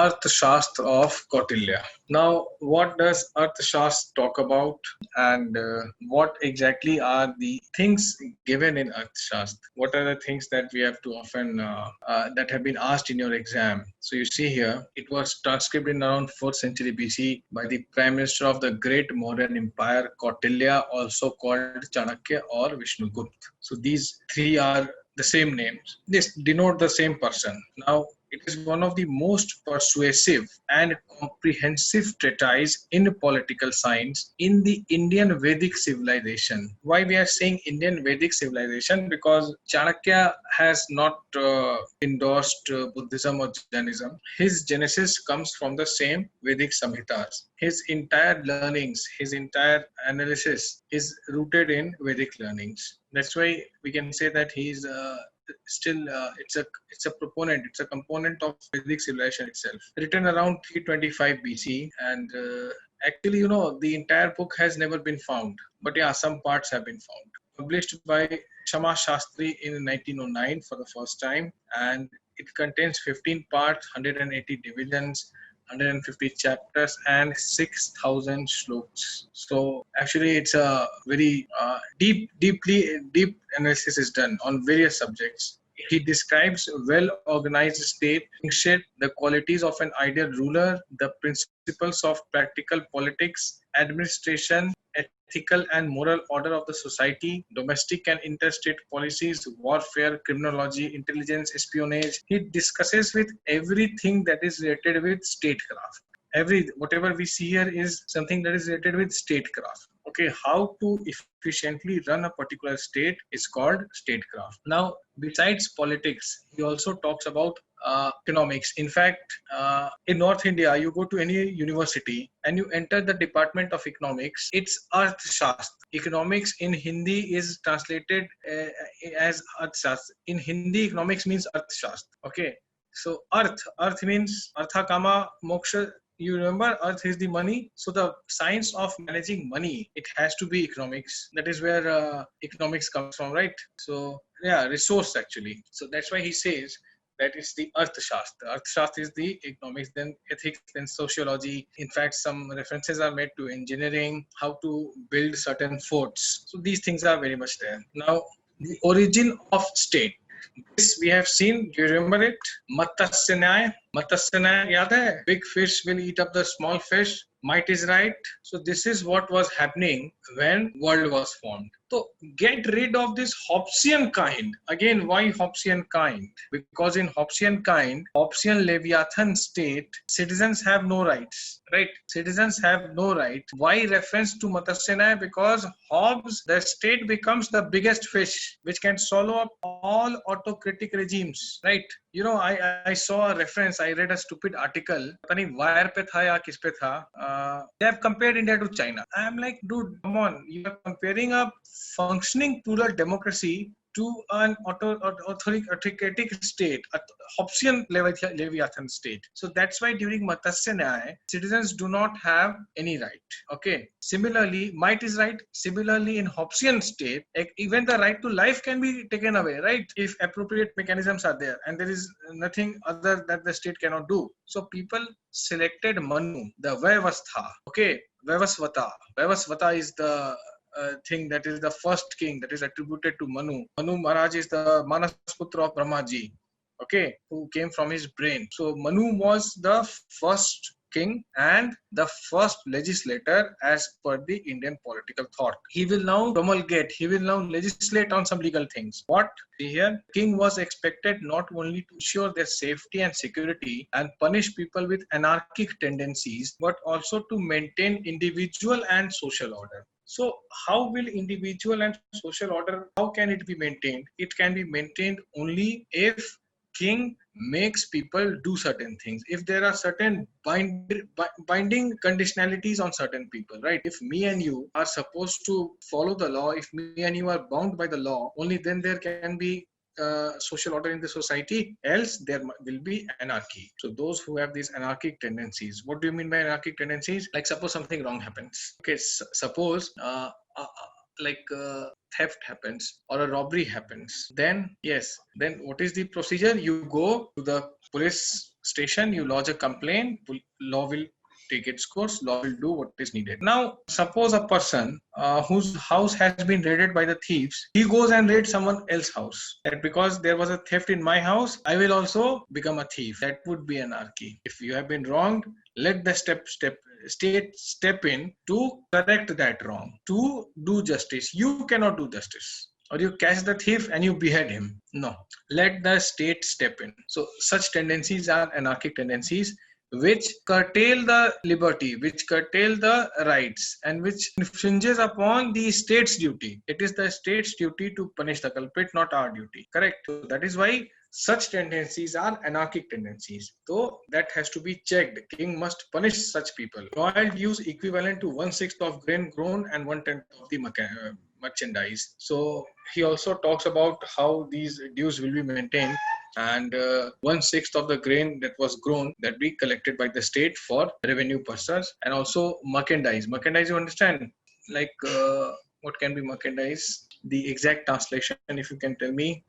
Arthashastra of Kautilya. Now, what does Arthashastra talk about, and what exactly are the things given in Arthashastra? What are the things that we have to often that have been asked in your exam? So you see here, it was transcribed in around 4th century BC by the Prime Minister of the Great Mauryan Empire, Kautilya, also called Chanakya or Vishnugupta. So these three are the same names. This denote the same person. Now, it is one of the most persuasive and comprehensive treatise in political science in the Indian Vedic civilization. Why we are saying Indian Vedic civilization? Because Chanakya has not endorsed Buddhism or Jainism. His genesis comes from the same Vedic Samhitas. His entire learnings, his entire analysis is rooted in Vedic learnings. That's why we can say that he is still it's a proponent, it's a component of Vedic civilization itself. Written around 325 BC, and actually, the entire book has never been found, but yeah, some parts have been found. Published by Shama Shastri in 1909 for the first time, and it contains 15 parts, 180 divisions, 150 chapters and 6,000 shlokas. So actually, it's a very deep analysis is done on various subjects. He describes well-organized state, the qualities of an ideal ruler, the principles of practical politics, administration, ethical and moral order of the society, domestic and interstate policies, warfare, criminology, intelligence, espionage. He discusses with everything that is related with statecraft. Whatever we see here is something that is related with statecraft. Okay, how to efficiently run a particular state is called statecraft. Now, besides politics, he also talks about economics. In fact, in North India, you go to any university and you enter the Department of Economics, it's Arthashastra. Economics in Hindi is translated as Arthashastra. In Hindi, economics means Arthashastra. Okay, so Arth means Artha Kama Moksha. You remember, earth is the money. So the science of managing money, it has to be economics. That is where economics comes from, right? So yeah, resource actually. So that's why he says that it's the Arthashastra. Arthashastra is the economics, then ethics, then sociology. In fact, some references are made to engineering, how to build certain forts. So these things are very much there. Now, the origin of state. This we have seen. Do you remember it? Matsya Nyaya. Matsya Nyaya, yaad hai? Big fish will eat up the small fish. Might is right. So this is what was happening when world was formed. So get rid of this Hobbesian kind. Again, why Hobbesian kind? Because in Hobbesian kind, Hobbesian Leviathan state, citizens have no rights. Right? Citizens have no right. Why reference to Matsya Nyaya? Because Hobbes, the state becomes the biggest fish, which can swallow up all autocratic regimes. Right? I saw a reference. I read a stupid article. पता नहीं wire पे था या किस पे था. They have compared India to China. I am like, dude, come on. You are comparing a functioning plural democracy to an autocratic state, a Hobbesian Leviathan state. So that's why during Matsya Nyaya, citizens do not have any right. Okay. Similarly, might is right. Similarly, in Hobbesian state, even the right to life can be taken away, right? If appropriate mechanisms are there, and there is nothing other that the state cannot do. So people selected Manu, the Vaivastha. Okay, Vaivasvata. Vaivasvata is the thing that is the first king that is attributed to Manu. Manu Maharaj is the Manasputra of Brahmaji, okay, who came from his brain. So Manu was the first king and the first legislator as per the Indian political thought. He will now promulgate, he will now legislate on some legal things. What? See here, king was expected not only to ensure their safety and security and punish people with anarchic tendencies, but also to maintain individual and social order. So how will individual and social order, how can it be maintained? It can be maintained only if king makes people do certain things. If there are certain binding conditionalities on certain people, right? If me and you are supposed to follow the law, if me and you are bound by the law, only then there can be social order in the society, else there will be anarchy. So those who have these anarchic tendencies, what do you mean by anarchic tendencies? Like suppose something wrong happens. Okay, suppose theft happens or a robbery happens, then yes, then what is the procedure? You go to the police station, you lodge a complaint, law will take its course, law will do what is needed. Now, suppose a person whose house has been raided by the thieves, he goes and raids someone else's house. That because there was a theft in my house, I will also become a thief. That would be anarchy. If you have been wronged, let the state step in to correct that wrong, to do justice. You cannot do justice. Or you catch the thief and you behead him. No, let the state step in. So such tendencies are anarchic tendencies which curtail the liberty, which curtail the rights, and which infringes upon the state's duty. It is the state's duty to punish the culprit, not our duty. Correct? So that is why such tendencies are anarchic tendencies. So that has to be checked. The king must punish such people. Royal dues equivalent to 1/6 of grain grown and 1/10 of the merchandise. So he also talks about how these dues will be maintained, and 1/6 of the grain that was grown that be collected by the state for revenue purposes, and also merchandise. Merchandise, you understand? Like what can be merchandise? The exact translation, if you can tell me.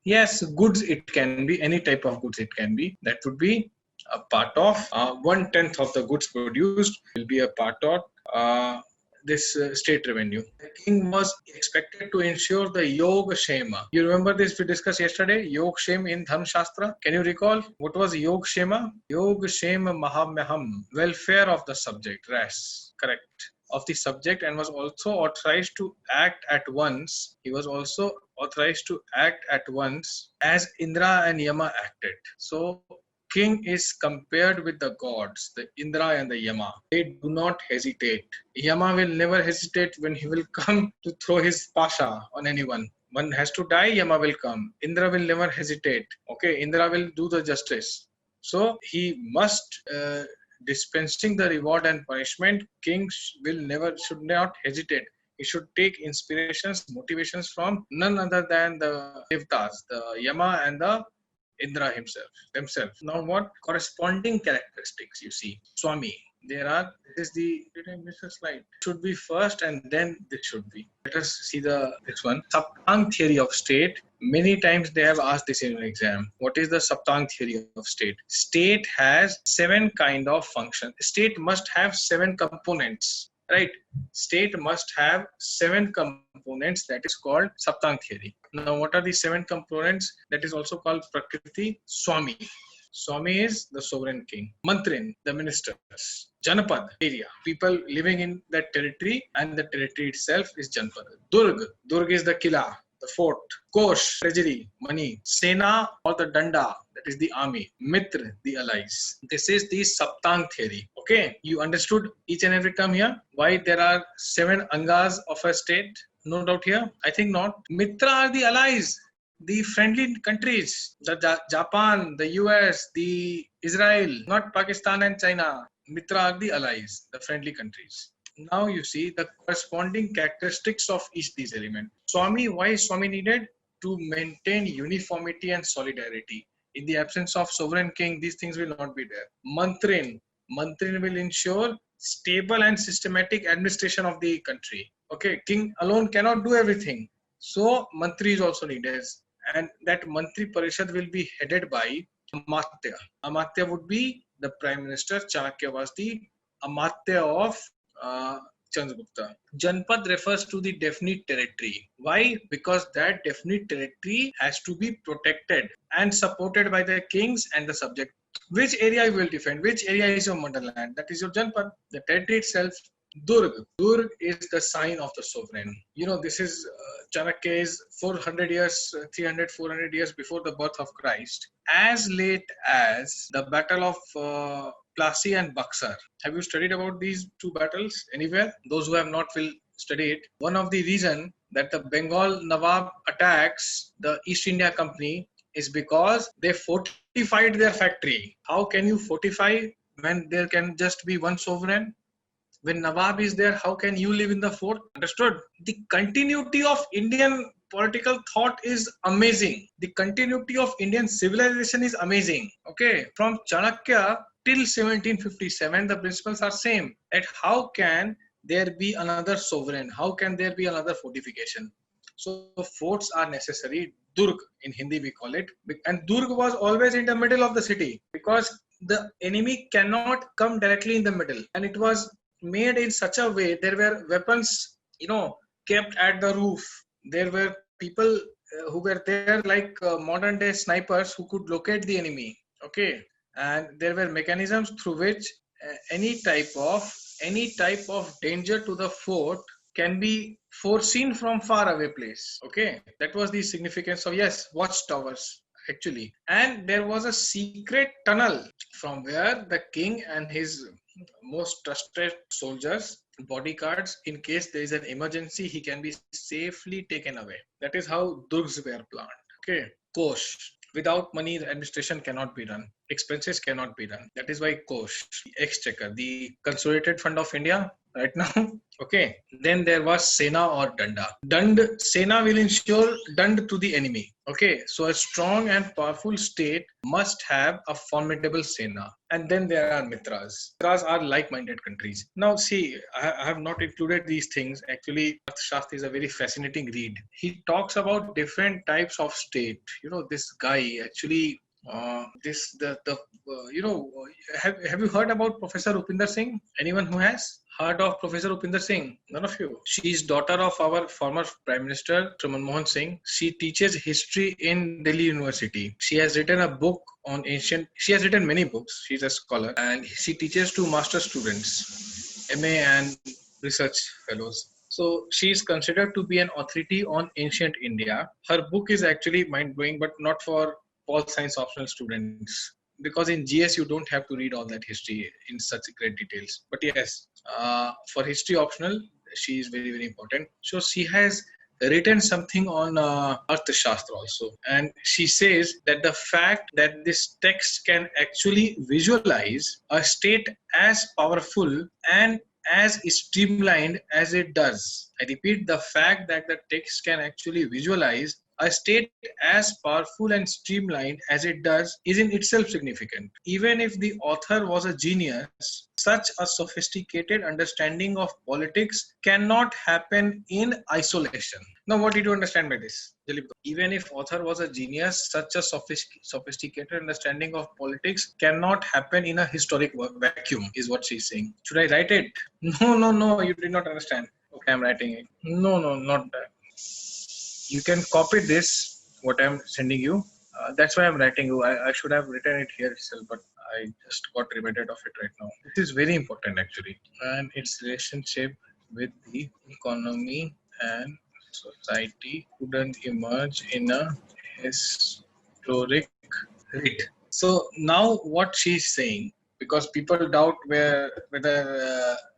Yes, goods. It can be any type of goods. It can be that would be a part of 1/10 of the goods produced will be a part of this state revenue. The king was expected to ensure the Yoga Shema. You remember this we discussed yesterday? Yoga Shema in Dharma Shastra. Can you recall what was Yoga Shema? Yoga Shema Mahamaham. Welfare of the subject. Ras. Correct. Of the subject, and was also authorized to act at once. He was also authorized to act at once as Indra and Yama acted. So king is compared with the gods, the Indra and the Yama. They do not hesitate. Yama will never hesitate when he will come to throw his pasha on anyone. One has to die, Yama will come. Indra will never hesitate. Okay, Indra will do the justice. So he must dispensing the reward and punishment. Kings should not hesitate. He should take inspirations, motivations from none other than the Devtas, the Yama and the Indra themselves. Now, what corresponding characteristics you see? Swami. Did I miss a slide? Should be first and then this should be. Let us see this one. Saptang theory of state. Many times they have asked this in an exam. What is the Saptang theory of state? State has 7 kind of functions. State must have 7 components. Right? State must have 7 components. That is called Saptang theory. Now, what are the 7 components? That is also called Prakriti. Swami. Swami is the sovereign king. Mantrin, the ministers. Janapad, area. People living in that territory, and the territory itself is Janpad. Durg. Durg is the kila, the fort. Kosh, treasury, money. Sena or the danda, that is the army. Mitra, the allies. This is the Saptang theory. Okay, you understood each and every term here? Why there are 7 angas of a state? No doubt here? I think not. Mitra are the allies, the friendly countries, the Japan, the US, the Israel, not Pakistan and China. Mitra are the allies, the friendly countries. Now you see the corresponding characteristics of each these elements. Swami, why is Swami needed? To maintain uniformity and solidarity. In the absence of sovereign king, these things will not be there. Mantrin. Mantrin will ensure stable and systematic administration of the country. Okay, king alone cannot do everything. So Mantri is also needed. And that Mantri Parishad will be headed by Amatya. Amatya would be the Prime Minister. Chanakya was the Amatya of Chandragupta. Janpad refers to the definite territory. Why? Because that definite territory has to be protected and supported by the kings and the subject. Which area you will defend? Which area is your motherland? That is your Janpad. The territory itself. Durg. Durg is the sign of the sovereign. You know, this is Chanakya is 400 years, 300, 400 years before the birth of Christ. As late as the Battle of Plassey and Buxar. Have you studied about these 2 battles anywhere? Those who have not will study it. One of the reason that the Bengal Nawab attacks the East India Company is because they fortified their factory. How can you fortify when there can just be one sovereign? When Nawab is there, how can you live in the fort? Understood? The continuity of Indian political thought is amazing. The continuity of Indian civilization is amazing. Okay, from Chanakya till 1757, the principles are same. At how can there be another sovereign? How can there be another fortification? So forts are necessary. Durg in Hindi we call it. And Durg was always in the middle of the city because the enemy cannot come directly in the middle. And it was made in such a way, there were weapons, kept at the roof. There were people who were there like modern day snipers who could locate the enemy. Okay. And there were mechanisms through which any type of danger to the fort can be foreseen from far away place. Okay, that was the significance of, yes, watchtowers actually. And there was a secret tunnel from where the king and his most trusted soldiers, bodyguards, in case there is an emergency, he can be safely taken away. That is how durgs were planned. Okay, kosh. Without money, the administration cannot be done. Expenses cannot be done. That is why Kosh, the exchequer, the Consolidated Fund of India, right now. Okay. Then there was Sena or Danda. Sena will ensure dand to the enemy. Okay. So a strong and powerful state must have a formidable Sena. And then there are Mitras. Mitras are like-minded countries. Now see, I have not included these things. Actually, Arthashastra is a very fascinating read. He talks about different types of state. This guy actually have you heard about Professor Upinder Singh? Anyone who has heard of Professor Upinder Singh? None of you. She is daughter of our former Prime Minister Manmohan Singh. She teaches history in Delhi University. She has written a book on she has written many books. She's a scholar and she teaches to master students, MA and research fellows. So she is considered to be an authority on ancient India. Her book is actually mind-blowing, but not for all science optional students, because in GS you don't have to read all that history in such great details. But yes, for history optional, she is very, very important. So she has written something on Arthashastra also, and she says that the fact that this text can actually visualize a state as powerful and as streamlined as it does. I repeat, the fact that the text can actually visualize a state as powerful and streamlined as it does is in itself significant. Even if the author was a genius, such a sophisticated understanding of politics cannot happen in isolation. Now, what did you understand by this? Even if author was a genius, such a sophisticated understanding of politics cannot happen in a historic vacuum, is what she's saying. Should I write it? No, you did not understand. Okay, I'm writing it. No, not that. You can copy this, what I'm sending you. That's why I'm writing you. I should have written it here itself, but I just got reminded of it right now. This is very important actually. And its relationship with the economy and society couldn't emerge in a historic rate. So now what she's saying, because people doubt whether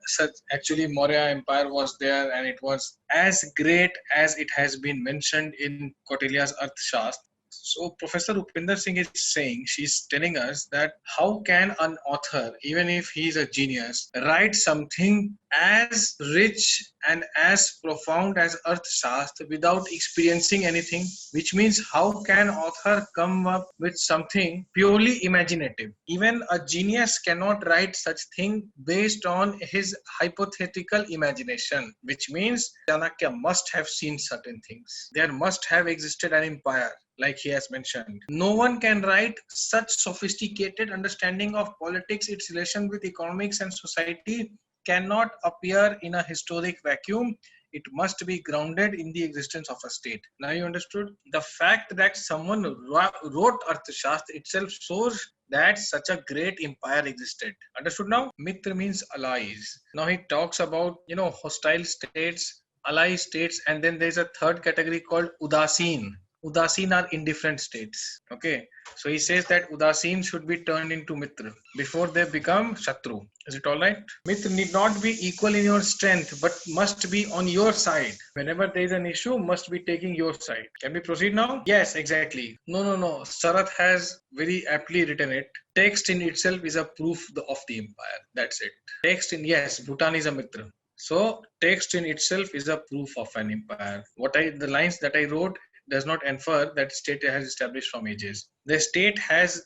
such actually Maurya Empire was there and it was as great as it has been mentioned in Kautilya's Arthashastra. So Professor Upinder Singh is saying, she's telling us that how can an author, even if he is a genius, write something as rich and as profound as Arthashastra without experiencing anything? Which means how can author come up with something purely imaginative? Even a genius cannot write such thing based on his hypothetical imagination, which means Chanakya must have seen certain things. There must have existed an empire, like he has mentioned. No one can write such sophisticated understanding of politics, its relation with economics and society cannot appear in a historic vacuum. It must be grounded in the existence of a state. Now you understood? The fact that someone wrote Arthashastra itself shows that such a great empire existed. Understood now? Mitra means allies. Now he talks about, hostile states, ally states, and then there's a third category called Udasin. Udasin are indifferent states. Okay. So he says that Udasin should be turned into Mitra before they become Shatru. Is it all right? Mitra need not be equal in your strength, but must be on your side. Whenever there is an issue, must be taking your side. Can we proceed now? Yes, exactly. No. Sarath has very aptly written it. Text in itself is a proof of the empire. That's it. Text in, yes, Bhutan is a Mitra. So text in itself is a proof of an empire. The lines that I wrote does not infer that state has established from ages. The state has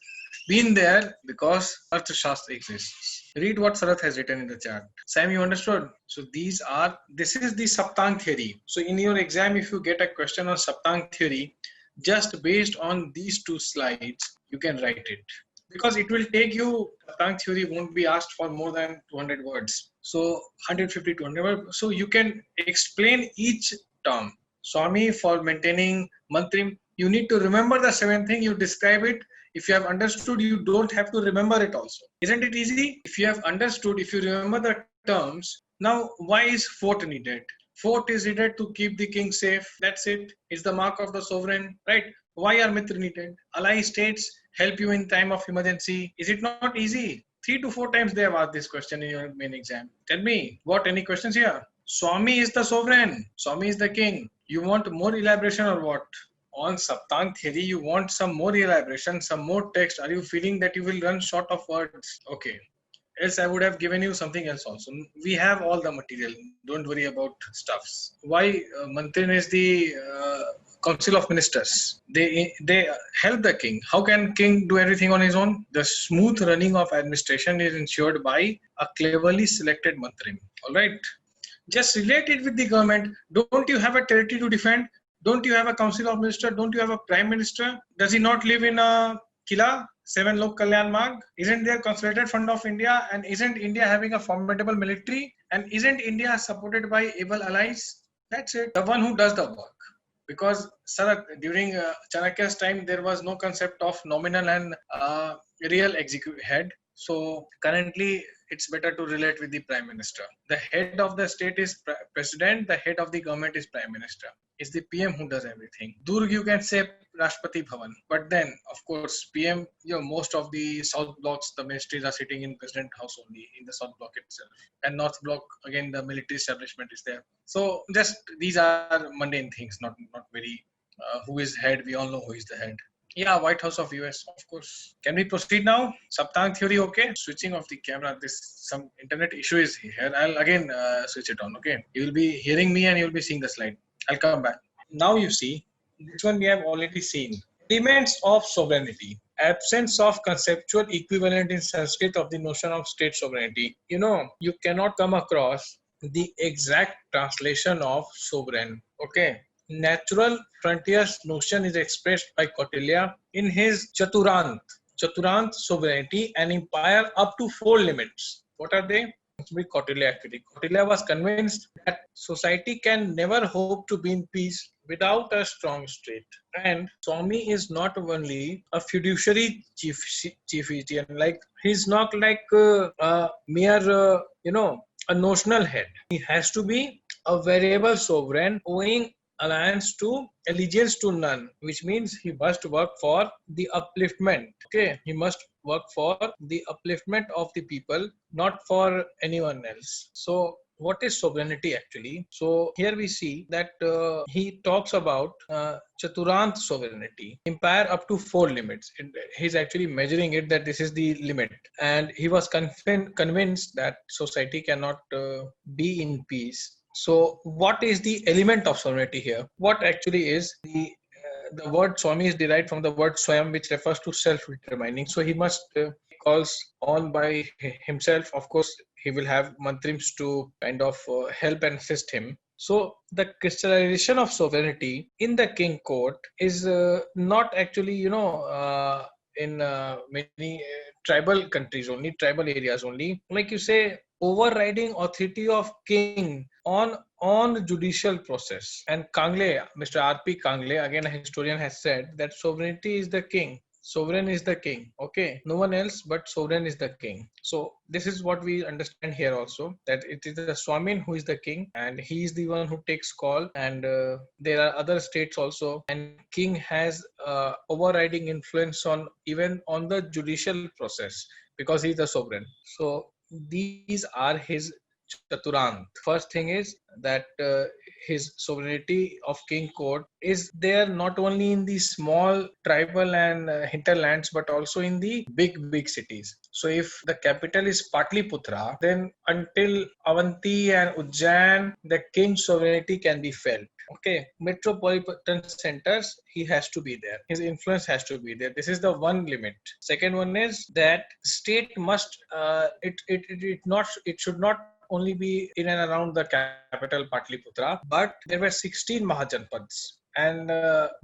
been there because Arthashastra exists. Read what Sarath has written in the chat. Sam, you understood? So this is the Saptang theory. So in your exam, if you get a question on Saptang theory, just based on these two slides, you can write it. Because it will take you, Saptang theory won't be asked for more than 200 words. So 150 to 200 words. So you can explain each term. Swami for maintaining mantrim. You need to remember the seventh thing, you describe it. If you have understood, you don't have to remember it also. Isn't it easy? If you have understood, if you remember the terms, now why is fort needed? Fort is needed to keep the king safe. That's it. It's the mark of the sovereign, right? Why are mitra needed? Ally states help you in time of emergency. Is it not easy? 3 to 4 times they have asked this question in your main exam. Tell me, what, any questions here? Swami is the sovereign. Swami is the king. You want more elaboration or what? On Saptang theory, you want some more elaboration, some more text. Are you feeling that you will run short of words? Okay. Else I would have given you something else also. We have all the material. Don't worry about stuffs. Why Mantrin is the Council of Ministers? They help the king. How can king do everything on his own? The smooth running of administration is ensured by a cleverly selected Mantrin. All right. Just relate it with the government. Don't you have a territory to defend? Don't you have a council of ministers? Don't you have a prime minister? Does he not live in a kila? 7 Lok Kalyan Marg? Isn't there consolidated fund of India? And isn't India having a formidable military? And isn't India supported by able allies? That's it. The one who does the work. Because Sarath, during Chanakya's time, there was no concept of nominal and real executive head. So currently, it's better to relate with the prime minister. The head of the state is president. The head of the government is prime minister. It's the PM who does everything. Durg, you can say Rashtrapati Bhavan. But then, of course, PM, most of the South blocks, the ministries are sitting in President House only, in the South block itself. And North block, again, the military establishment is there. So just these are mundane things, not very, who is head, we all know who is the head. Yeah, White House of US, of course. Can we proceed now? Saptang theory, okay? Switching off the camera. Some internet issue is here. I'll again switch it on, okay? You will be hearing me and you'll be seeing the slide. I'll come back. Now you see, this one we have already seen. Elements of sovereignty. Absence of conceptual equivalent in Sanskrit of the notion of state sovereignty. You cannot come across the exact translation of sovereign, okay? Natural frontiers notion is expressed by Kautilya in his Chaturant sovereignty and empire up to 4 limits. What are they? With Kautilya actually. Kautilya was convinced that society can never hope to be in peace without a strong state. And Swami is not only a fiduciary chieftain, like he's not like a mere, a notional head. He has to be a variable sovereign owing allegiance to none, which means he must work for the upliftment. Okay, he must work for the upliftment of the people, not for anyone else. So what is sovereignty actually? So here we see that he talks about Chaturant sovereignty, empire up to 4 limits. He's actually measuring it that this is the limit, and he was convinced that society cannot be in peace. So what is the element of sovereignty here? What actually is the word Swami is derived from the word Swayam, which refers to self-determining. So he must calls on by himself. Of course, he will have mantrims to kind of help and assist him. So the crystallization of sovereignty in the king court is not actually, in many tribal countries only, tribal areas only. Like you say, overriding authority of king on judicial process. And Kangle, Mr. R.P. Kangle, again a historian, has said that sovereignty is the king. Sovereign is the king. Okay, no one else but sovereign is the king. So this is what we understand here also, that it is the Swamin who is the king and he is the one who takes call, and there are other states also, and king has overriding influence on even on the judicial process because he is the sovereign. So these are his Chaturant. First thing is that his sovereignty of king court is there not only in the small tribal and hinterlands but also in the big cities. So if the capital is Patliputra, then until Avanti and Ujjain, the king's sovereignty can be felt. Okay, metropolitan centers, he has to be there. His influence has to be there. This is the one limit. Second one is that state must it should not only be in and around the capital Patliputra, but there were 16 Mahajanpads. And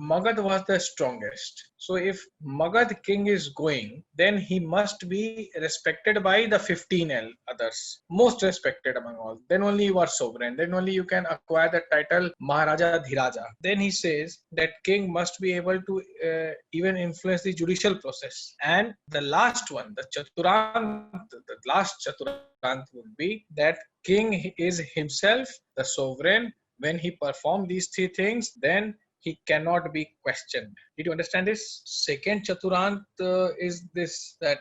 Magad was the strongest. So if Magad king is going, then he must be respected by the 15 others, most respected among all. Then only you are sovereign. Then only you can acquire the title Maharaja Dhiraja. Then he says that king must be able to even influence the judicial process. And the last one, the Chaturant, the last Chaturant would be that king is himself the sovereign. When he performs these three things, then he cannot be questioned. Did you understand this? Second Chaturant is this that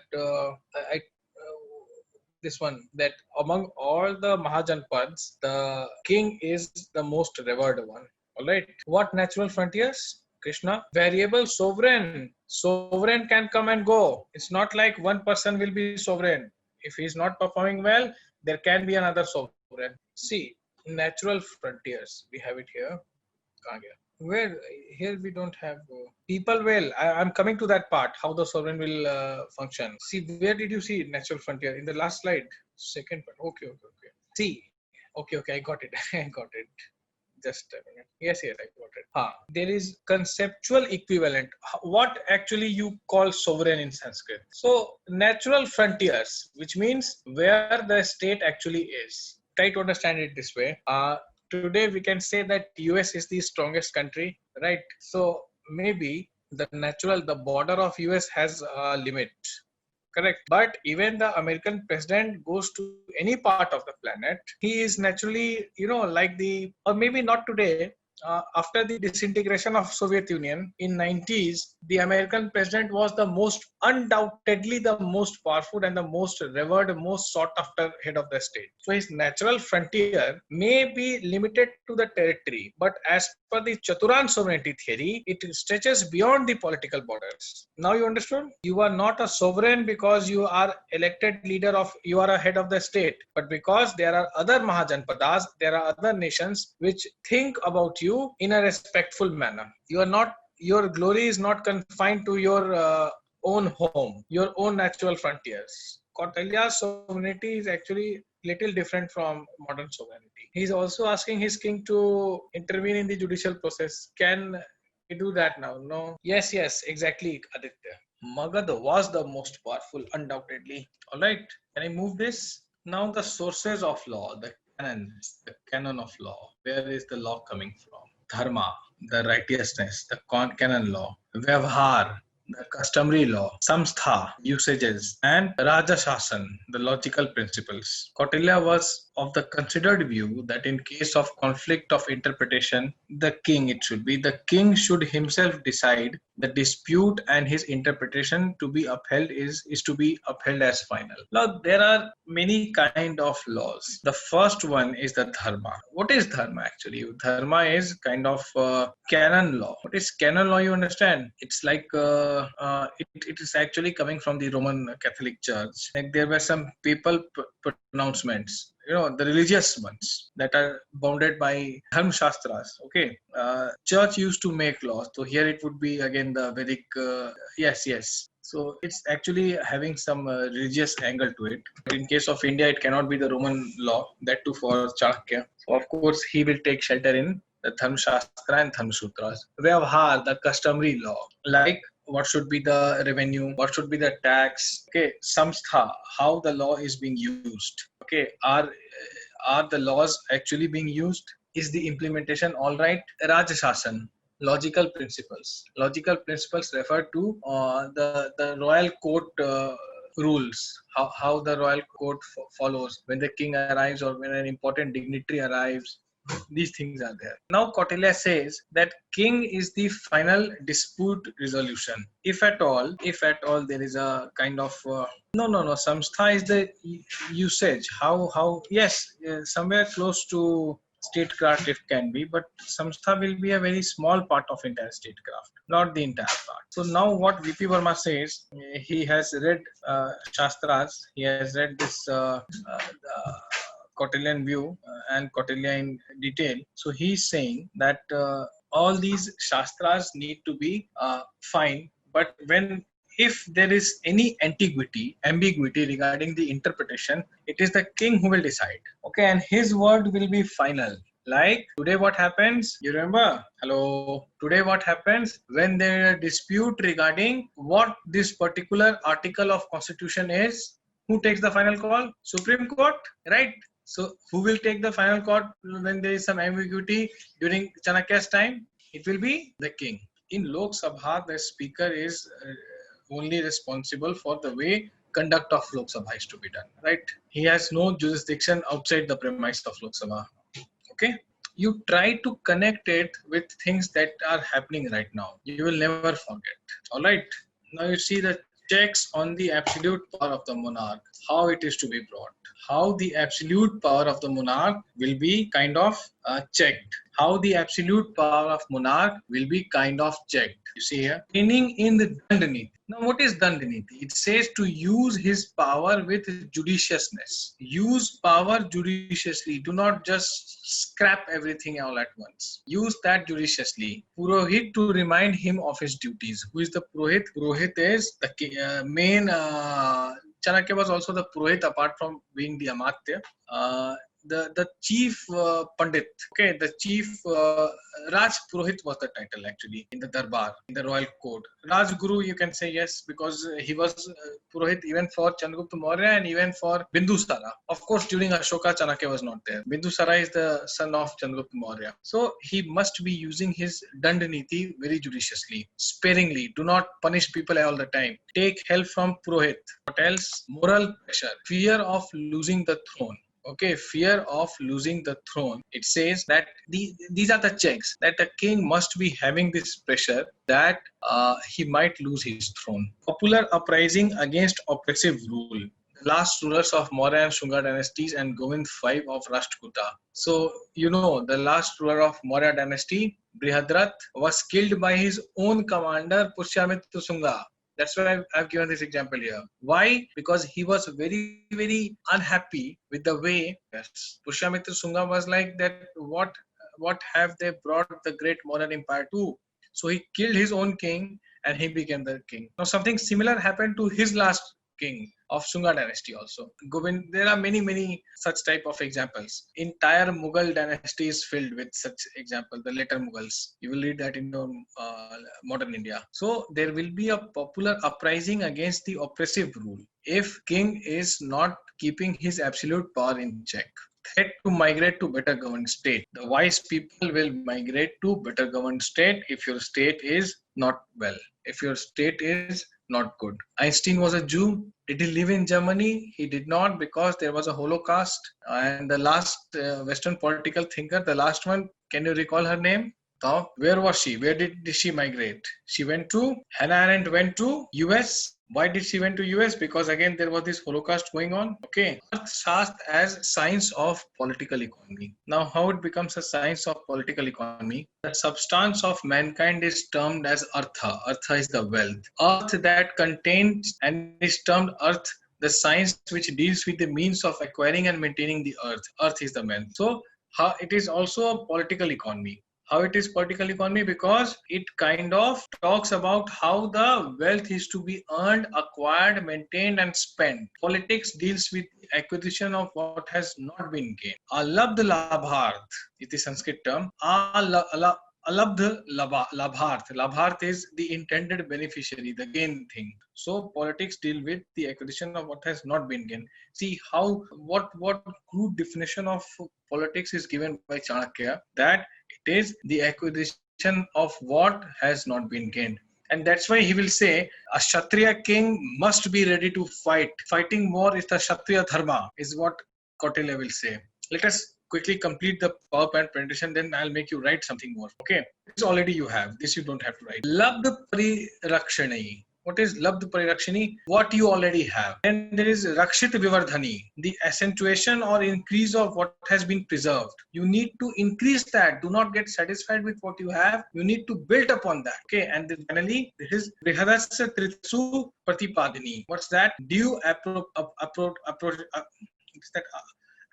this one, that among all the Mahajanpads, the king is the most revered one. All right. What natural frontiers? Krishna, variable sovereign. Sovereign can come and go. It's not like one person will be sovereign. If he is not performing well, there can be another sovereign. See, natural frontiers. We have it here. Where here we don't have people. Well, I'm coming to that part. How the sovereign will function. See, where did you see natural frontier in the last slide? Second part. Okay. See, okay. I got it. I got it. Just a minute. Yes, I got it. There is conceptual equivalent. What actually you call sovereign in Sanskrit? So natural frontiers, which means where the state actually is. Try to understand it this way. Today we can say that US is the strongest country, right? So maybe the border of US has a limit, correct? But even the American president goes to any part of the planet, he is naturally, like or maybe not today. After the disintegration of Soviet Union in 90s, the American president was undoubtedly the most powerful and the most revered, most sought after head of the state. So his natural frontier may be limited to the territory, but as per the Chaturant sovereignty theory, it stretches beyond the political borders. Now you understood? You are not a sovereign because you are you are a head of the state, but because there are other Mahajanpadas, there are other nations which think about you in a respectful manner. Your glory is not confined to your own home, your own natural frontiers. Kautilya's sovereignty is actually little different from modern sovereignty. He's also asking his king to intervene in the judicial process. Can we do that now? No. Yes, exactly, Aditya. Magad was the most powerful, undoubtedly. All right. Can I move this? Now the sources of law, the canon of law. Where is the law coming from? Dharma, the righteousness, the canon law. Vyavhar, the customary law. Samstha, usages. And Raja Shasan, the logical principles. Kautilya was of the considered view that in case of conflict of interpretation, the king should himself decide the dispute, and his interpretation to be upheld is to be upheld as final. Now there are many kind of laws. The first one is the dharma. What is dharma actually? Dharma is kind of canon law. What is canon law? You understand? It's like it is actually coming from the Roman Catholic Church. Like there were some papal pronouncements, the religious ones that are bounded by Dharma Shastras. Okay, church used to make laws. So here it would be again the Vedic. Yes. So it's actually having some religious angle to it. But in case of India, it cannot be the Roman law. That too for Chanakya. So of course he will take shelter in the Dharma Shastra and Dharma Sutras. Vyavhar, the customary law, like what should be the revenue, what should be the tax. Okay, samstha, how the law is being used. Okay, are the laws actually being used? Is the implementation all right? Rajashasan, logical principles. Logical principles refer to the royal court rules. How the royal court follows when the king arrives or when an important dignitary arrives. These things are there. Now Kautilya says that king is the final dispute resolution. If at all there is a kind of no. Samstha is the usage. How yes, somewhere close to statecraft it can be, but samstha will be a very small part of entire statecraft, not the entire part. So now what VP Verma says, he has read Shastras, he has read this Kautilyan view and Kautilya in detail. So he's saying that all these shastras need to be fine, but if there is any ambiguity regarding the interpretation, it is the king who will decide. Okay, and his word will be final. Like today, what happens? You remember? Hello. Today, what happens when there is a dispute regarding what this particular article of constitution is? Who takes the final call? Supreme Court, right? So, who will take the final call when there is some ambiguity during Chanakya's time? It will be the king. In Lok Sabha, the speaker is only responsible for the way conduct of Lok Sabha is to be done, right? He has no jurisdiction outside the premise of Lok Sabha. Okay, you try to connect it with things that are happening right now. You will never forget. All right, now you see the checks on the absolute power of the monarch, how it is to be brought, how the absolute power of the monarch will be kind of checked, how the absolute power of monarch will be kind of checked. You see here, meaning in the Dandaniti. Now, what is Dandaniti? It says to use his power with judiciousness. Use power judiciously. Do not just scrap everything all at once. Use that judiciously. Purohit to remind him of his duties. Who is the Purohit? Purohit is the main. Chanakya was also the Purohit apart from being the Amatya. The chief Pandit, okay, the chief Raj Purohit was the title actually in the Darbar, in the royal court. Raj Guru, you can say yes, because he was Purohit even for Chandragupta Maurya and even for Bindusara. Of course, during Ashoka, Chanakya was not there. Bindusara is the son of Chandragupta Maurya. So he must be using his Dandaniti very judiciously, sparingly. Do not punish people all the time. Take help from Purohit. What else? Moral pressure, fear of losing the throne. Okay, fear of losing the throne. It says that these are the checks that the king must be having this pressure that he might lose his throne. Popular uprising against oppressive rule. The last rulers of Maurya and Shunga dynasties and Govind V of Rashtrakuta. So, you know, the last ruler of Maurya dynasty, Brihadrat, was killed by his own commander, Pushyamitra Shunga. That's why I've given this example here. Why? Because he was very, very unhappy with the way Pushyamitra Shunga was like that. What have they brought the great Mauryan Empire to? So he killed his own king and he became the king. Now something similar happened to his last king of Shunga dynasty also. Govind, there are many such type of examples. Entire Mughal dynasty is filled with such example. The later Mughals, you will read that in your modern India. So there will be a popular uprising against the oppressive rule if king is not keeping his absolute power in check. Threat to migrate to better governed state. The wise people will migrate to better governed state if your state is not well, if your state is not good. Einstein was a Jew. Did he live in Germany? He did not, because there was a Holocaust. And the last Western political thinker, the last one, can you recall her name? Now, where was she? Where did she migrate? She went to, Hannah Arendt went to US. Why did she went to US? Because again, there was this Holocaust going on. Okay. Arthashastra as science of political economy. Now, how it becomes a science of political economy? The substance of mankind is termed as Artha. Artha is the wealth. Earth that contains and is termed Earth, the science which deals with the means of acquiring and maintaining the earth. Earth is the man. So, it is also a political economy. How it is political economy? Because it kind of talks about how the wealth is to be earned, acquired, maintained and spent. Politics deals with the acquisition of what has not been gained. Alabd labharth is the Sanskrit term. Alabd labharth. Labharth is the intended beneficiary, the gain thing. So politics deal with the acquisition of what has not been gained. See how what crude definition of politics is given by Chanakya, that it is the acquisition of what has not been gained. And that's why he will say a Kshatriya king must be ready to fight. Fighting war is the Kshatriya dharma, is what Kautilya will say. Let us quickly complete the PowerPoint presentation, then I'll make you write something more. Okay, this already you have. This you don't have to write. Labd Parirakshani. What is Labd Parirakshani? What you already have. Then there is Rakshit Vivardhani, the accentuation or increase of what has been preserved. You need to increase that. Do not get satisfied with what you have. You need to build upon that. Okay, and then finally, there is Brihadasya Tritsu Pratipadini. What's that? Due approach.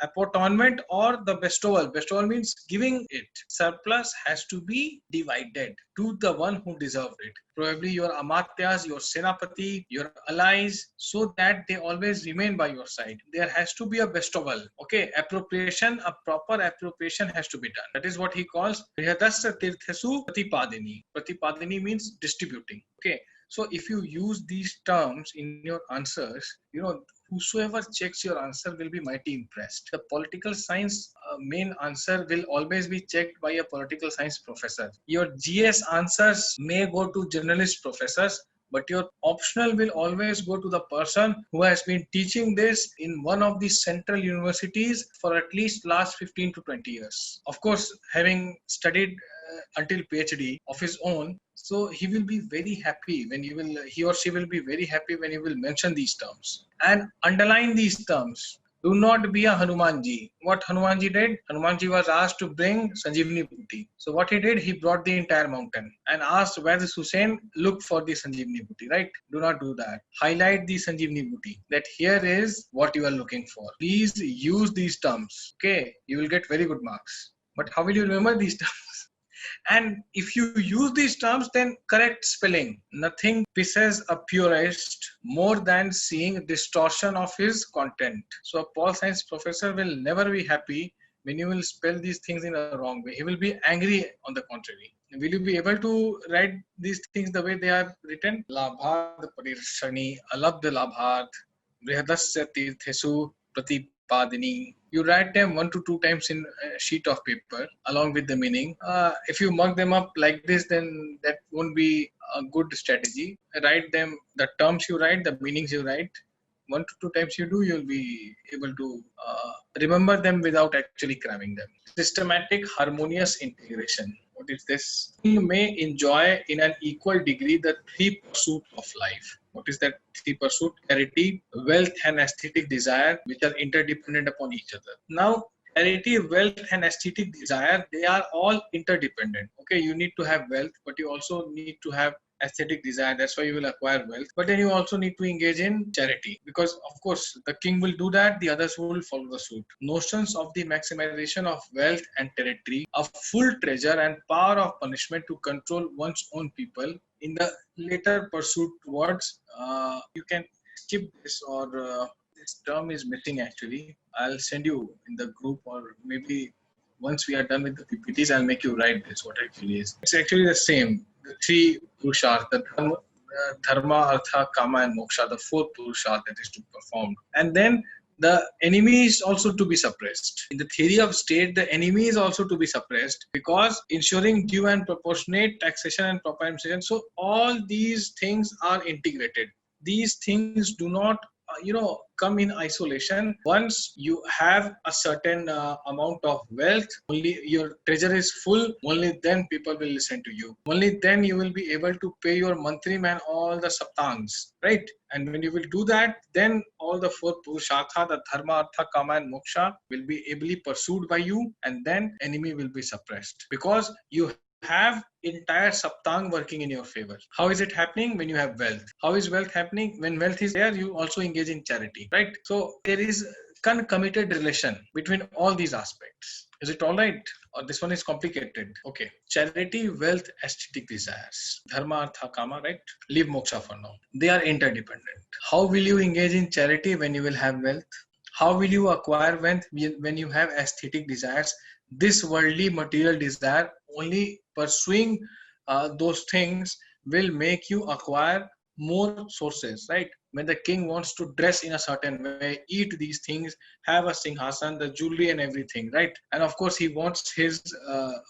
Apportionment or the bestowal. Bestowal means giving it. Surplus has to be divided to the one who deserved it. Probably your amatyas, your senapati, your allies, so that they always remain by your side. There has to be a bestowal. Okay, appropriation, a proper appropriation has to be done. That is what he calls Brihadasya Tirthesu Pratipadini. Pratipadini means distributing. Okay. So if you use these terms in your answers, whosoever checks your answer will be mighty impressed. The political science main answer will always be checked by a political science professor. Your GS answers may go to journalist professors, but your optional will always go to the person who has been teaching this in one of the central universities for at least last 15 to 20 years. Of course, having studied until PhD of his own, so he will be very happy when he or she will be very happy when you will mention these terms and underline these terms. Do not be a Hanumanji. What Hanumanji did? Hanumanji was asked to bring Sanjeevani Booty. So what he did? He brought the entire mountain and asked, where is Hussein? Look for the Sanjeevani Booty, right? Do not do that. Highlight the Sanjeevani Booty. That here is what you are looking for. Please use these terms. Okay, you will get very good marks. But how will you remember these terms? And if you use these terms, then correct spelling. Nothing pisses a purist more than seeing distortion of his content. So a Paul science professor will never be happy when you will spell these things in a wrong way. He will be angry on the contrary. Will you be able to write these things the way they are written? Labhad parirshani, alabd labhad, brihadasya tirthesu pratipadini. You write them 1 to 2 times in a sheet of paper along with the meaning. If you mug them up like this, then that won't be a good strategy. Write them, the terms you write, the meanings you write. 1 to 2 times you do, you'll be able to remember them without actually cramming them. Systematic harmonious integration. What is this? You may enjoy in an equal degree the three pursuits of life. What is that three pursuit? Charity, wealth, and aesthetic desire, which are interdependent upon each other. Now, charity, wealth, and aesthetic desire, they are all interdependent. Okay, you need to have wealth, but you also need to have aesthetic desire. That's why you will acquire wealth. But then you also need to engage in charity, because of course the king will do that, the others will follow the suit. Notions of the maximization of wealth and territory, a full treasure and power of punishment to control one's own people. In the later pursuit towards, you can skip this, or this term is missing actually. I'll send you in the group, or maybe once we are done with the PPTs, I'll make you write this, what actually is. It's actually the same. The three Purushas, the Dharma, Artha, Kama, and Moksha, the four Purushas that is to be performed. And then the enemy is also to be suppressed. In the theory of state, the enemy is also to be suppressed, because ensuring due and proportionate taxation and proper administration. So all these things are integrated. These things do not come in isolation. Once you have a certain amount of wealth, only your treasure is full, only then people will listen to you. Only then you will be able to pay your monthly man all the saptangs, right? And when you will do that, then all the four Purushartha, the Dharma, Artha, Kama, and Moksha will be ably pursued by you, and then enemy will be suppressed, because you have entire saptang working in your favor. How is it happening? When you have wealth. How is wealth happening? When wealth is there, you also engage in charity, right? So there is concomitant relation between all these aspects. Is it all right? Or this one is complicated? Okay. Charity, wealth, aesthetic desires. Dharma, Artha, Kama, right? Leave moksha for now. They are interdependent. How will you engage in charity when you will have wealth? How will you acquire wealth when you have aesthetic desires? This worldly material desire, only pursuing those things will make you acquire more sources, right? When the king wants to dress in a certain way, eat these things, have a singhasan, the jewelry and everything, right? And of course, he wants his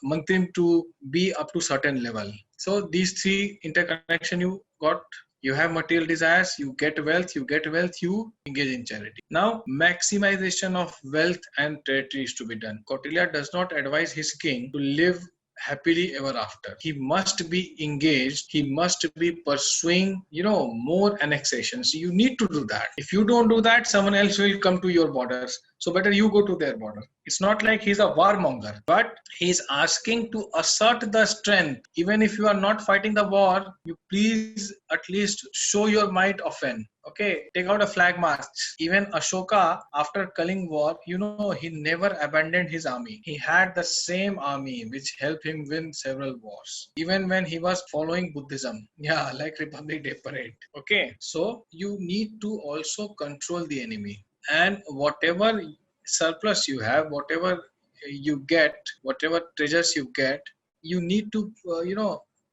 mantrim to be up to certain level. So these three interconnection you got. You have material desires, you get wealth, you engage in charity. Now, maximization of wealth and territory is to be done. Kautilya does not advise his king to live happily ever after. He must be engaged. He must be pursuing, more annexations. You need to do that. If you don't do that, someone else will come to your borders. So better you go to their border. It's not like he's a warmonger, but he's asking to assert the strength. Even if you are not fighting the war, you please at least show your might often. Okay, take out a flag march. Even Ashoka, after Kaling War, he never abandoned his army. He had the same army which helped him win several wars. Even when he was following Buddhism. Yeah, like Republic Day Parade. Okay, so you need to also control the enemy. And whatever surplus you have, whatever you get, whatever treasures you get, you need to,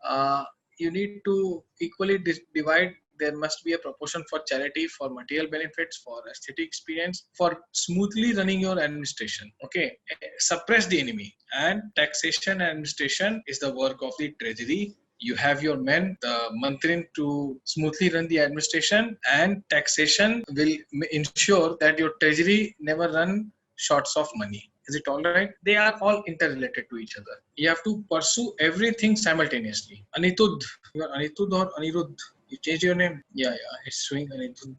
uh, you need to equally divide. There must be a proportion for charity, for material benefits, for aesthetic experience, for smoothly running your administration. Okay, suppress the enemy. And taxation and administration is the work of the treasury. You have your men, the mantrin, to smoothly run the administration, and taxation will ensure that your treasury never run shorts of money. Is it all right? They are all interrelated to each other. You have to pursue everything simultaneously. Anitud, you are Anitud or Anirudh? You change your name? Yeah, it's showing Anitud.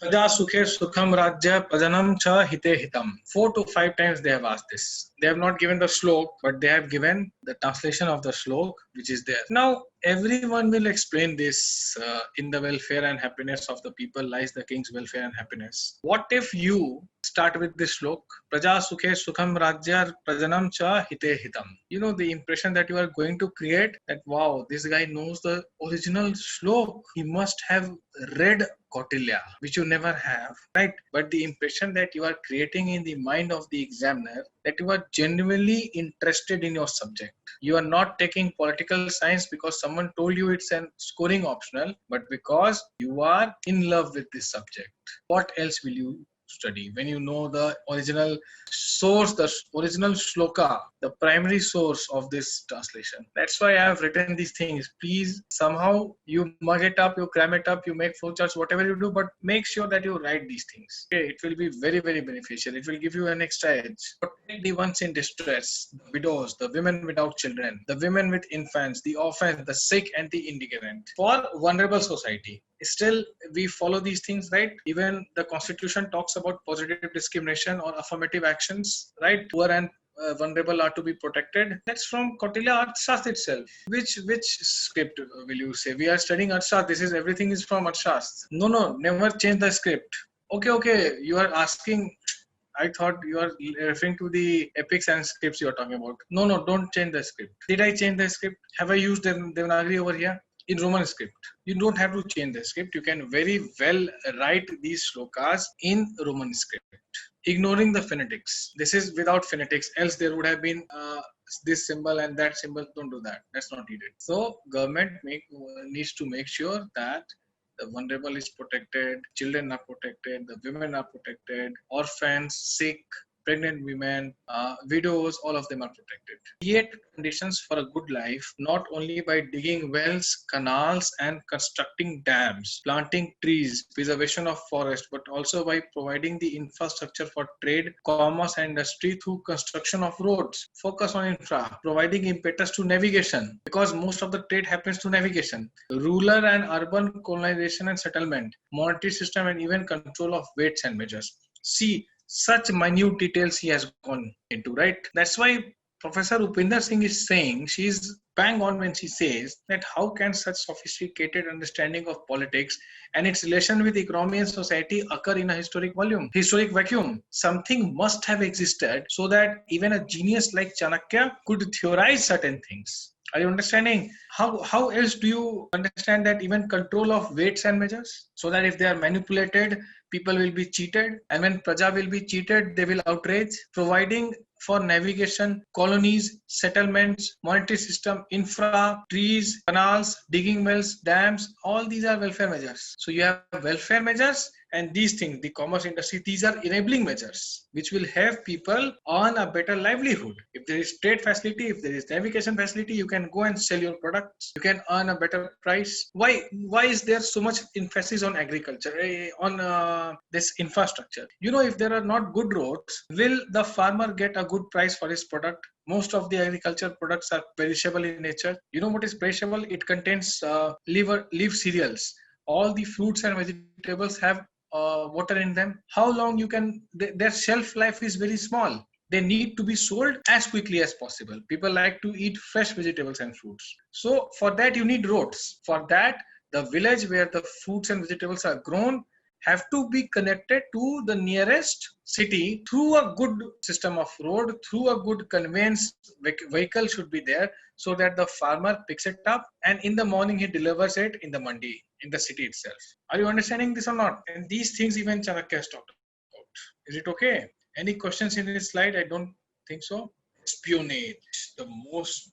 Praja sukhe sukham rajya prajanam cha hite hitam. 4 to 5 times they have asked this. They have not given the slok, but they have given the translation of the slok, which is there. Now, everyone will explain this. In the welfare and happiness of the people lies the king's welfare and happiness. What if you start with this slok? Praja sukhe sukham rajya prajanam cha hite hitam. The impression that you are going to create, that wow, this guy knows the original slok. He must have read Kautilya, which you never have, right? But the impression that you are creating in the mind of the examiner, that you are genuinely interested in your subject. You are not taking political science because someone told you it's an scoring optional, but because you are in love with this subject. What else will you study when you know the original source, the original shloka, the primary source of this translation? That's why I have written these things. Please, somehow you mug it up, you cram it up, you make flowcharts, whatever you do, but make sure that you write these things. Okay, it will be very, very beneficial. It will give you an extra edge. Protect the ones in distress, the widows, the women without children, the women with infants, the orphans, the sick, and the indigent. For vulnerable society. Still, we follow these things, right? Even the constitution talks about positive discrimination or affirmative actions, right? Poor and vulnerable are to be protected. That's from Kautilya Arthashastra itself. Which script will you say? We are studying Arthashastra. This is everything is from Arthashastra. No, never change the script. Okay. You are asking. I thought you are referring to the epics and scripts you are talking about. No, don't change the script. Did I change the script? Have I used Devanagari over here? In Roman script, you don't have to change the script. You can very well write these shlokas in Roman script, ignoring the phonetics. This is without phonetics, else there would have been this symbol and that symbol. Don't do that. That's not needed. So government needs to make sure that the vulnerable is protected, children are protected, the women are protected, orphans, sick, pregnant women, widows, all of them are protected. Create conditions for a good life, not only by digging wells, canals, and constructing dams, planting trees, preservation of forest, but also by providing the infrastructure for trade, commerce, and industry through construction of roads. Focus on infra, providing impetus to navigation, because most of the trade happens through navigation. Rural and urban colonization and settlement, monetary system, and even control of weights and measures. See, such minute details he has gone into, right? That's why Professor Upinder Singh is saying, she's bang on when she says that how can such sophisticated understanding of politics and its relation with economy and society occur in a historic vacuum? Something must have existed so that even a genius like Chanakya could theorize certain things. Are you understanding? How else do you understand that even control of weights and measures? So that if they are manipulated, people will be cheated. And when Praja will be cheated, they will outrage. Providing for navigation, colonies, settlements, monetary system, infra, trees, canals, digging wells, dams, all these are welfare measures. So you have welfare measures and these things, the commerce industry, these are enabling measures which will have people on a better livelihood. If there is trade facility, if there is navigation facility, you can go and sell your products. You can earn a better price. Why is there so much emphasis on agriculture, on this infrastructure? If there are not good roads, will the farmer get a good price for his product? Most of the agriculture products are perishable in nature. You know what is perishable? It contains leaf cereals. All the fruits and vegetables have water in them. How long you can, their shelf life is very small. They need to be sold as quickly as possible. People like to eat fresh vegetables and fruits. So for that, you need roads. For that, the village where the fruits and vegetables are grown have to be connected to the nearest city through a good system of road, through a good conveyance vehicle should be there, so that the farmer picks it up and in the morning he delivers it in the mandi, in the city itself. Are you understanding this or not? And these things even Chanakya has talked about. Is it okay? Any questions in this slide? I don't think so. Espionage, the most,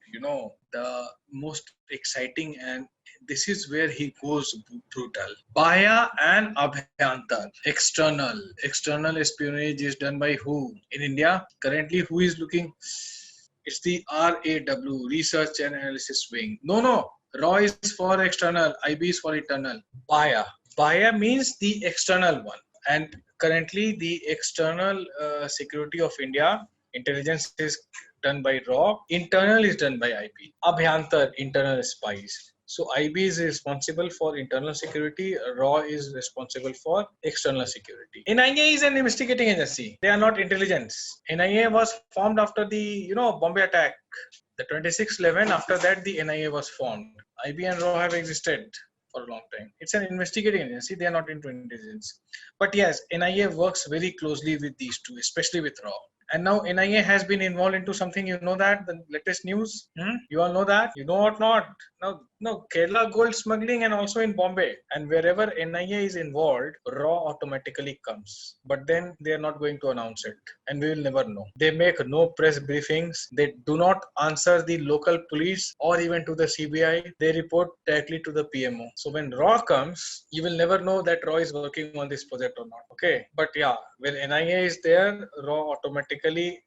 the most exciting, and this is where he goes brutal. Bahya and Abhyantar, external espionage is done by who in India currently? Who is looking? It's the RAW, Research and Analysis Wing. No, RAW is for external, IB is for internal. Bahya means the external one, and currently the external security of India intelligence is done by RAW, internal is done by IB. Abhyantar, internal spies. So IB is responsible for internal security, RAW is responsible for external security. NIA is an investigating agency. They are not intelligence. NIA was formed after the Bombay attack, the 26/11. After that, the NIA was formed. IB and RAW have existed for a long time. It's an investigating agency. They are not into intelligence. But yes, NIA works very closely with these two, especially with RAW. And now NIA has been involved into something, that, the latest news. You all know that? You know or not? Now, Kerala gold smuggling and also in Bombay. And wherever NIA is involved, RAW automatically comes. But then they are not going to announce it. And we will never know. They make no press briefings. They do not answer the local police or even to the CBI. They report directly to the PMO. So when RAW comes, you will never know that RAW is working on this project or not. Okay. But yeah, when NIA is there, RAW automatically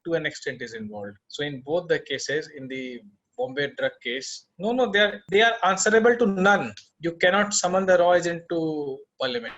to an extent is involved. So in both the cases, in the Bombay drug case, no, they are answerable to none. You cannot summon the RAW agent to parliament.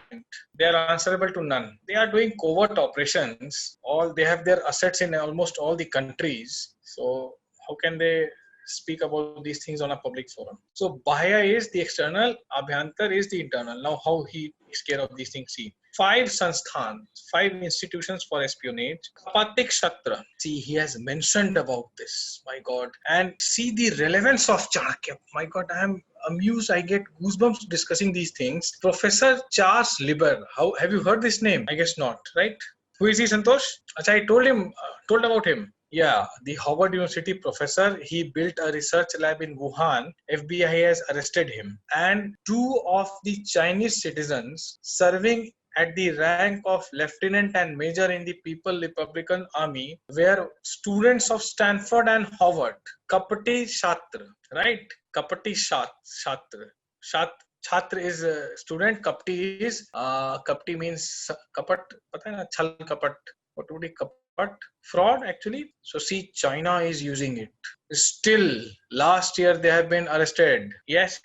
They are answerable to none. They are doing covert operations. They have their assets in almost all the countries. So how can they speak about these things on a public forum? So Bahya is the external, Abhyantar is the internal. Now how he takes care of these things? See, 5 sansthan, 5 institutions for espionage. Kapatik Shatra. See, he has mentioned about this. My God. And see the relevance of Chanakya. My God, I am amused. I get goosebumps discussing these things. Professor Charles Lieber. How have you heard this name? I guess not, right? Who is he, Santosh? Achha, I told about him. Yeah, the Harvard University professor. He built a research lab in Wuhan. FBI has arrested him. And 2 of the Chinese citizens serving at the rank of lieutenant and major in the People Republican Army were students of Stanford and Harvard. Kapati Shatra, right? Kapati Shatra. Chhatra is a student. Kapti means kapat. Pata hai na, chal kapat. What would be kapat? Fraud actually. So see, China is using it. Still, last year they have been arrested. Yes.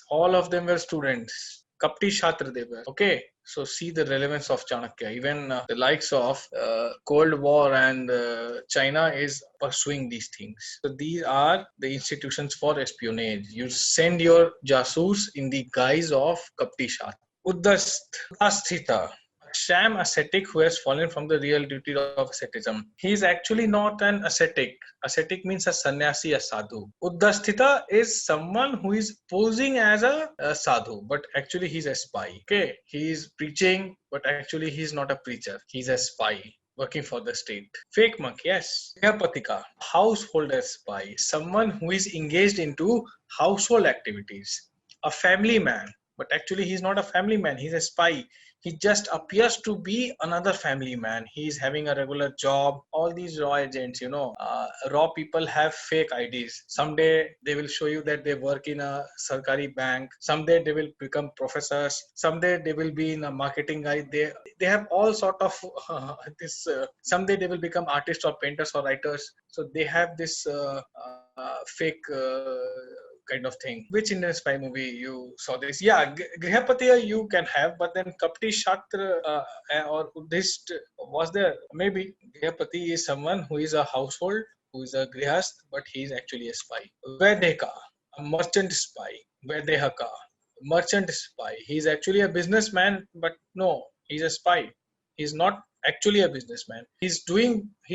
All of them were students. Kapti Shatra they were. Okay. So see the relevance of Chanakya. Even the likes of Cold War and China is pursuing these things. So these are the institutions for espionage. You send your jasus in the guise of Kapti Shatra. Uddasthita. Sham ascetic who has fallen from the real duty of asceticism. He is actually not an ascetic. Ascetic means a sannyasi, a sadhu. Uddasthita is someone who is posing as a sadhu, but actually he's a spy. Okay, he is preaching, but actually he's not a preacher. He's a spy working for the state. Fake monk, yes. Grihapatika, householder spy, someone who is engaged into household activities. A family man, but actually he's not a family man. He's a spy. He just appears to be another family man. He's having a regular job. All these RAW agents, RAW people have fake IDs. Someday they will show you that they work in a Sarkari bank. Someday they will become professors. Someday they will be in a marketing guy. They have all sort of someday they will become artists or painters or writers. So they have this fake kind of thing. Which Indian spy movie you saw this? Yeah, Grihapatiya you can have, but then Kapti Shatra or Uddhist was there. Maybe Grihapati is someone who is a household, who is a grihast, but he is actually a spy. Vedeka, a merchant spy. Vedehaka, merchant spy. He is actually a businessman, but no, He's a spy. He's not actually a businessman. He's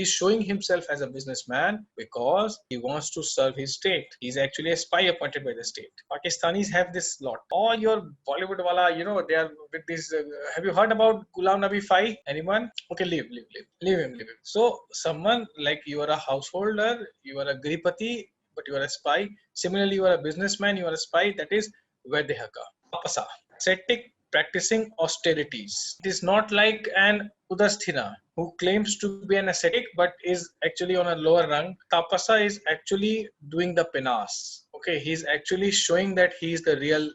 showing himself as a businessman because he wants to serve his state. He's actually a spy appointed by the state. Pakistanis have this lot. All your Bollywood wala, they are with this. Have you heard about Ghulam Nabi Fai? Anyone? Okay, leave him. So someone like you are a householder, you are a gripati, but you are a spy. Similarly, you are a businessman, you are a spy. That is Vedhaka. Tapasa. Ascetic practicing austerities. It is not like an Udasthina who claims to be an ascetic but is actually on a lower rung. Tapasa is actually doing the penas. Okay, he's actually showing that he is the real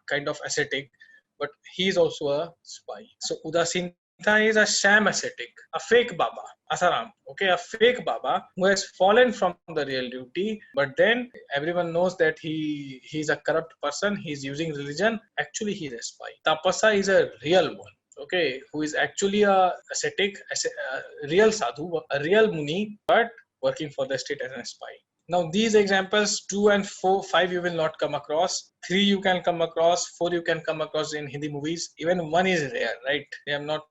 kind of ascetic, but he's also a spy. So Udasinta is a sham ascetic, a fake Baba, Asaram. Okay, a fake Baba who has fallen from the real duty, but then everyone knows that he's a corrupt person. He's using religion. Actually, he's a spy. Tapasa is a real one. Okay, who is actually a ascetic, a real sadhu, a real muni, but working for the state as a spy. Now these examples 2 and 4, 5 you will not come across. 3 you can come across. 4 you can come across in Hindi movies. Even 1 is rare, right? They have not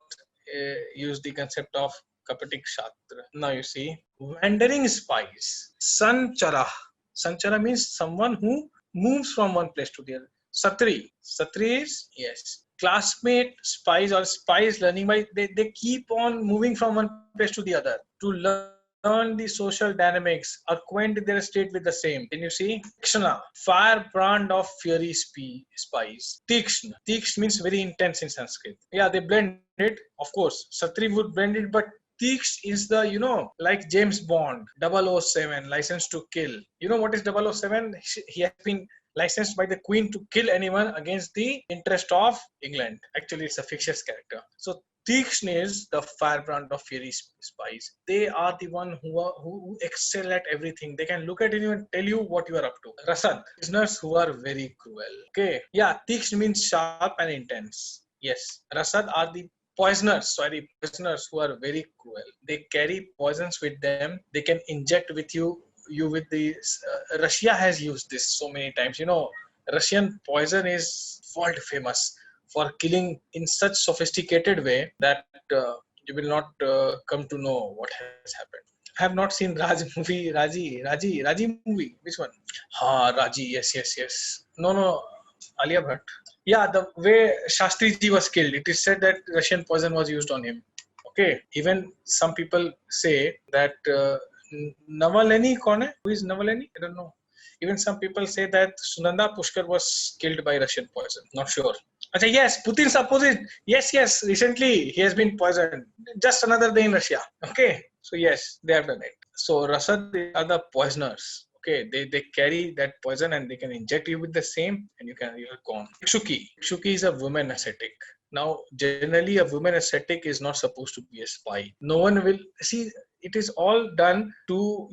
used the concept of Kapatik Shatra. Now you see, wandering spies. Sanchara. Sanchara means someone who moves from one place to the other. Satri. Satri is, yes, classmate spies or spies learning by, they keep on moving from one place to the other to learn the social dynamics, acquaint their state with the same. Can you see? Tikshna, firebrand of fiery spies. Tikshna. Tikshna means very intense in Sanskrit. Yeah, they blend it. Of course, Satri would blend it, but Tiksh is the, like James Bond, 007, license to kill. You know what is 007? He has been licensed by the Queen to kill anyone against the interest of England. Actually, it's a fictitious character. So Tikshn is the firebrand of fiery spies. They are the one who excel at everything. They can look at you and tell you what you are up to. Rasad, prisoners who are very cruel. Okay, yeah, Tikshn means sharp and intense. Yes, Rasad are the poisoners who are very cruel. They carry poisons with them. They can inject with you with the Russia has used this so many times. Russian poison is world famous for killing in such sophisticated way that you will not come to know what has happened. I have not seen Raj movie. Raji movie. Which one? Raji. Yes. No. Alia Bhatt. Yeah, the way Shastri ji was killed, it is said that Russian poison was used on him. Okay, even some people say that Navalny kaun hai? Who is Navalny? I don't know. Even some people say that Sunanda Pushkar was killed by Russian poison. Not sure. Achha, yes, Putin's opposite. Yes. Recently, he has been poisoned. Just another day in Russia. Okay. So yes, they have done it. So Rasad are the poisoners. Okay, they carry that poison and they can inject you with the same, and you're gone. Ikshuki is a woman ascetic. Now, generally, a woman ascetic is not supposed to be a spy. No one will see. It is all done to,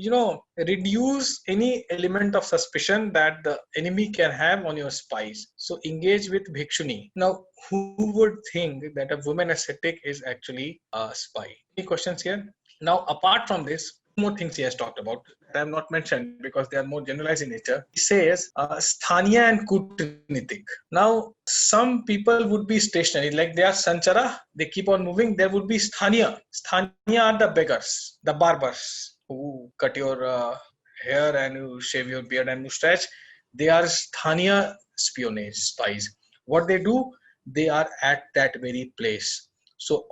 reduce any element of suspicion that the enemy can have on your spies. So engage with Bhikshuni. Now, who would think that a woman ascetic is actually a spy? Any questions here? Now, apart from this, more things he has talked about that I have not mentioned because they are more generalized in nature. He says Sthaniya and Kutnitik. Now, some people would be stationary, like they are Sanchara, they keep on moving. There would be Sthaniya. Sthaniya are the beggars, the barbers who cut your hair and you shave your beard and mustache. They are Sthaniya espionage spies. What they do, they are at that very place. So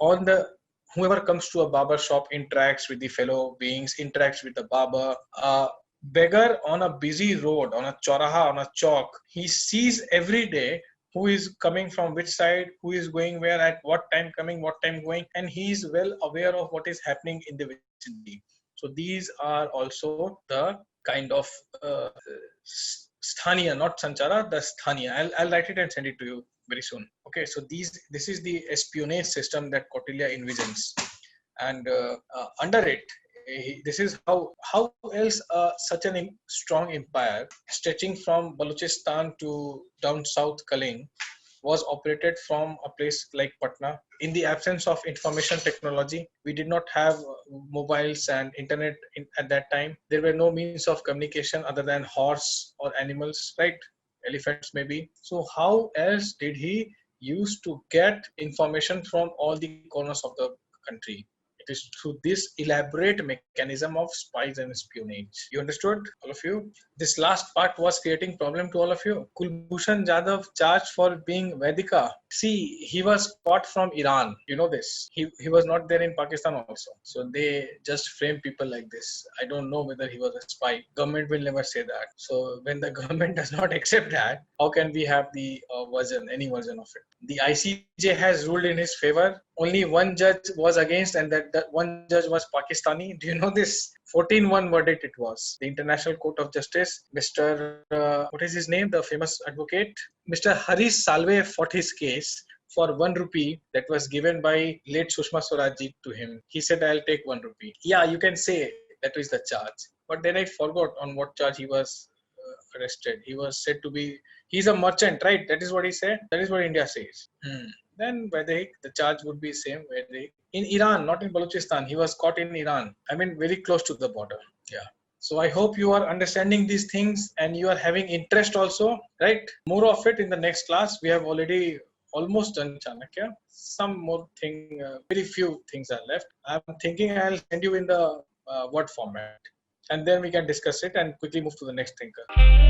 whoever comes to a barber shop interacts with the fellow beings, interacts with the barber. A beggar on a busy road, on a choraha, on a chalk, he sees every day who is coming from which side, who is going where, at what time coming, what time going, and he is well aware of what is happening in the vicinity. So these are also the kind of Sthaniya, not Sanchara, the Sthaniya. I'll write it and send it to you very soon. Okay, so this is the espionage system that Kautilya envisions, and under it, this is how else such a strong empire stretching from Balochistan to down south Kaling was operated from a place like Patna. In the absence of information technology, we did not have mobiles and internet at that time. There were no means of communication other than horse or animals, right? Elephants maybe. So how else did he used to get information from all the corners of the country. It is through this elaborate mechanism of spies and espionage. You understood, all of you? This last part was creating problem to all of you. Kulbhushan Jadhav charged for being Vedika. See, he was caught from Iran. You know this. He was not there in Pakistan also. So they just frame people like this. I don't know whether he was a spy. Government will never say that. So when the government does not accept that, how can we have the any version of it? The ICJ has ruled in his favor. Only one judge was against, and that one judge was Pakistani. Do you know this? 14-1 verdict it was. The International Court of Justice, Mr. What is his name? The famous advocate, Mr. Harish Salve, fought his case for 1 rupee that was given by late Sushma Swaraj to him. He said, "I'll take 1 rupee." Yeah, you can say that is the charge. But then I forgot on what charge he was arrested. He was said to be, he's a merchant, right? That is what he said. That is what India says. Then Vedek, the charge would be same. Vedek. In Iran, not in Balochistan. He was caught in Iran. I mean, very close to the border. Yeah. So I hope you are understanding these things and you are having interest also, right? More of it in the next class. We have already almost done Chanakya. Some more thing, very few things are left. I'm thinking I'll send you in the Word format, and then we can discuss it and quickly move to the next thinker.